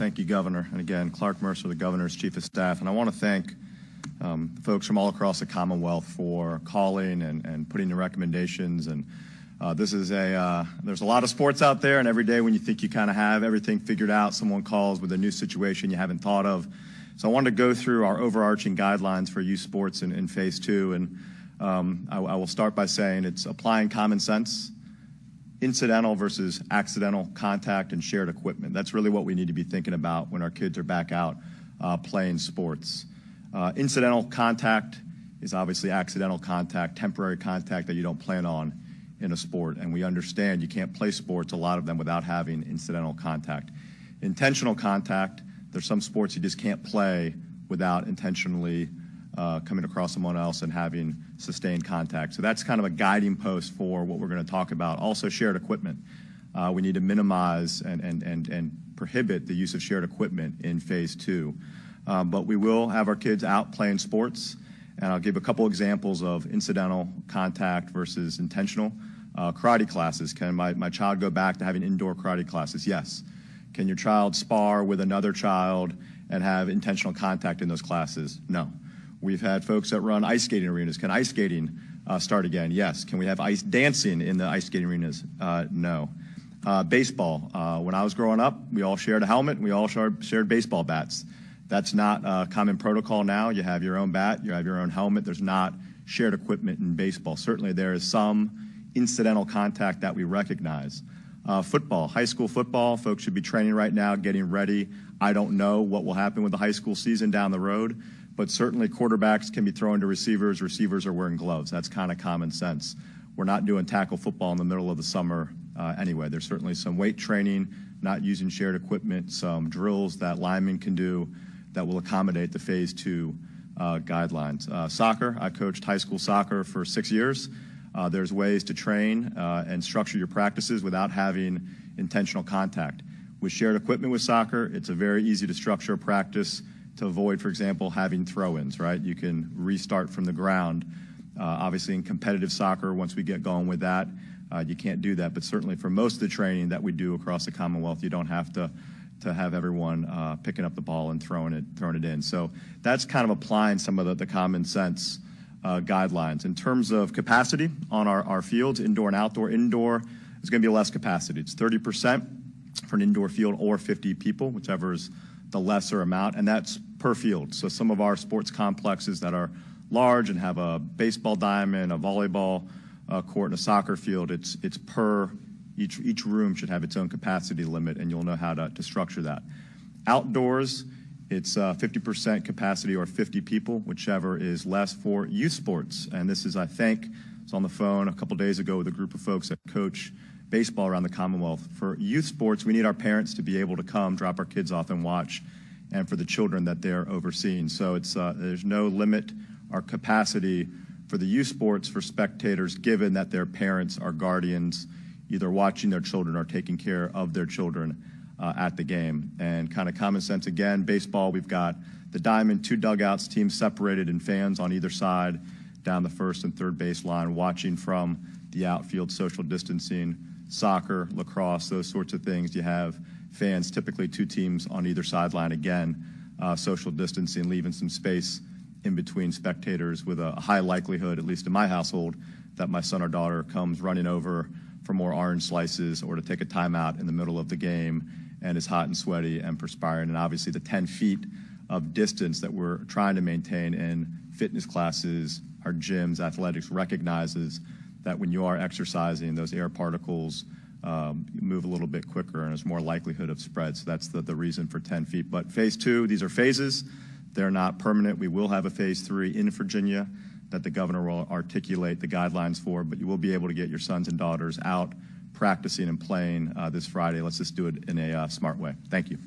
Thank you, Governor. And again, Clark Mercer, the Governor's Chief of Staff. And I want to thank folks from all across the Commonwealth for calling and putting the recommendations. And there's a lot of sports out there, and every day when you think you kind of have everything figured out, someone calls with a new situation you haven't thought of. So I wanted to go through our overarching guidelines for youth sports in Phase 2. And I will start by saying it's applying common sense, incidental versus accidental contact, and shared equipment. That's really what we need to be thinking about when our kids are back out playing sports. Incidental contact is obviously accidental contact, temporary contact that you don't plan on in a sport. And we understand you can't play sports, a lot of them, without having incidental contact. Intentional contact, there's some sports you just can't play without intentionally coming across someone else and having sustained contact. So that's kind of a guiding post for what we're going to talk about. Also, shared equipment. We need to minimize and prohibit the use of shared equipment in Phase 2. But we will have our kids out playing sports, and I'll give a couple examples of incidental contact versus intentional. Karate classes. Can my child go back to having indoor karate classes? Yes. Can your child spar with another child and have intentional contact in those classes? No. We've had folks that run ice skating arenas. Can ice skating start again? Yes. Can we have ice dancing in the ice skating arenas? No. Baseball. When I was growing up, we all shared a helmet. We all shared baseball bats. That's not common protocol now. You have your own bat. You have your own helmet. There's not shared equipment in baseball. Certainly there is some incidental contact that we recognize. Football, high school football, folks should be training right now, getting ready. I don't know what will happen with the high school season down the road, but certainly quarterbacks can be throwing to receivers. Receivers are wearing gloves. That's kind of common sense. We're not doing tackle football in the middle of the summer anyway. There's certainly some weight training, not using shared equipment, some drills that linemen can do that will accommodate the Phase 2 guidelines. Soccer, I coached high school soccer for 6 years. There's ways to train and structure your practices without having intentional contact. With shared equipment with soccer, it's a very easy to structure a practice to avoid, for example, having throw-ins, right? You can restart from the ground. Obviously, in competitive soccer, once we get going with that, you can't do that. But certainly for most of the training that we do across the Commonwealth, you don't have to have everyone picking up the ball and throwing it in. So that's kind of applying some of the common sense guidelines. In terms of capacity on our fields, indoor and outdoor, indoor is going to be less capacity. It's 30% for an indoor field or 50 people, whichever is the lesser amount, and that's per field. So some of our sports complexes that are large and have a baseball diamond, a volleyball court, and a soccer field, it's per each room should have its own capacity limit, and you'll know how to structure that. Outdoors, it's 50% capacity or 50 people, whichever is less for youth sports. And this is, I think, I was on the phone a couple days ago with a group of folks that coach baseball around the Commonwealth. For youth sports, we need our parents to be able to come, drop our kids off and watch, and for the children that they're overseeing. So it's there's no limit or capacity for the youth sports for spectators, given that their parents are guardians, either watching their children or taking care of their children at the game. And kind of common sense again, baseball, we've got the diamond, 2 dugouts, teams separated, and fans on either side down the first and third baseline, watching from the outfield, social distancing. Soccer, lacrosse, those sorts of things, you have fans, typically 2 teams on either sideline, again, social distancing, leaving some space in between spectators, with a high likelihood, at least in my household, that my son or daughter comes running over for more orange slices or to take a timeout in the middle of the game and is hot and sweaty and perspiring. And obviously the 10 feet of distance that we're trying to maintain in fitness classes, our gyms, athletics, recognizes that when you are exercising, those air particles move a little bit quicker and there's more likelihood of spread. So that's the reason for 10 feet. But Phase 2, these are phases. They're not permanent. We will have a Phase 3 in Virginia that the governor will articulate the guidelines for, but you will be able to get your sons and daughters out practicing and playing this Friday. Let's just do it in a smart way. Thank you.